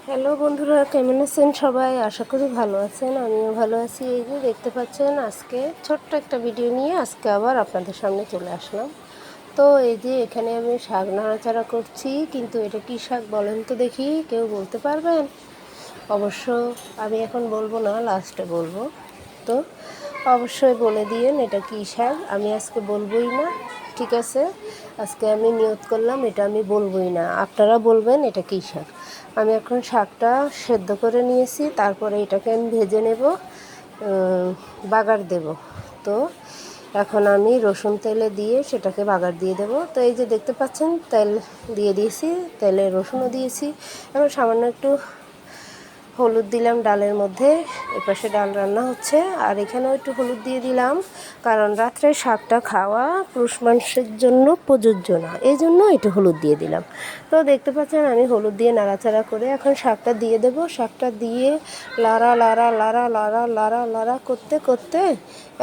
Hello বন্ধুরা, কেমন আছেন সবাই? আশা করি ভালো আছেন। আমিও ভালো আছি। এই যে দেখতে পাচ্ছেন, আজকে ছোট্ট একটা ভিডিও নিয়ে আজকে আবার আপনাদের সামনে চলে আসলাম। তো এই যে এখানে আমি শাক নাড়াচাড়া করছি, কিন্তু এটা কী শাক বলেন তো দেখি, কেউ বলতে পারবেন? অবশ্য আমি এখন বলবো না, লাস্টে বলবো। তো অবশ্যই বলে দিয়েন এটা কী শাক। আমি আজকে বলবোই না, ঠিক আছে? আজকে আমি নিয়ত করলাম এটা আমি বলবোই না, আপনারা বলবেন এটা কী শাক। আমি এখন শাকটা সেদ্ধ করে নিয়েছি, তারপরে এটাকে আমি ভেজে নেব, বাগার দেব। তো এখন আমি রসুন তেলে দিয়ে সেটাকে বাগার দিয়ে দেব। তো এই যে দেখতে পাচ্ছেন, তেল দিয়ে দিয়েছি, তেলে রসুনও দিয়েছি। এখন সামান্য একটু হলুদ দিলাম ডালের মধ্যে, এপাশে ডাল রান্না হচ্ছে, আর এখানেও একটু হলুদ দিয়ে দিলাম, কারণ রাত্রে শাকটা খাওয়া পুরুষ মানুষের জন্য প্রযোজ্য না, এই জন্য একটু হলুদ দিয়ে দিলাম। তো দেখতে পাচ্ছেন আমি হলুদ দিয়ে নাড়াচাড়া করে এখন শাকটা দিয়ে দেব। শাকটা দিয়ে লাড়া লাড়া লাড়া লাড়া লাড়া লাড়া করতে করতে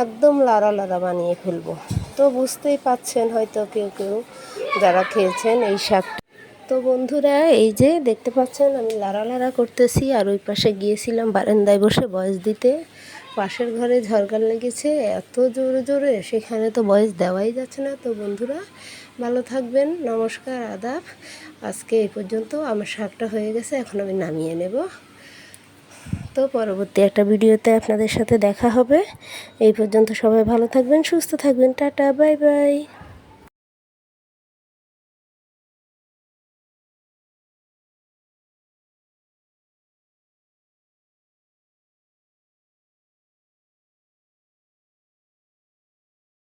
একদম লাড়া লাড়া বানিয়ে ফেলবো। তো বুঝতেই পাচ্ছেন হয়তো কেউ কেউ যারা খেয়েছেন এই শাক। তো বন্ধুরা, এই যে দেখতে পাচ্ছেন আমি লাড়া লাড়া করতেছি, আর ওই পাশে গিয়েছিলাম বারান্দায় বসে ভয়েস দিতে। পাশের ঘরে ঝড়গাল লেগেছে এত জোরে জোরে, সেখানে তো ভয়েস দেওয়াই যাচ্ছে না। তো বন্ধুরা, ভালো থাকবেন, নমস্কার, আদাব। আজকে এই পর্যন্ত। আমার শাকটা হয়ে গেছে, এখন আমি নামিয়ে নেব। তো পরবর্তী একটা ভিডিওতে আপনাদের সাথে দেখা হবে। এই পর্যন্ত সবাই ভালো থাকবেন, সুস্থ থাকবেন, টাটা, বাই বাই।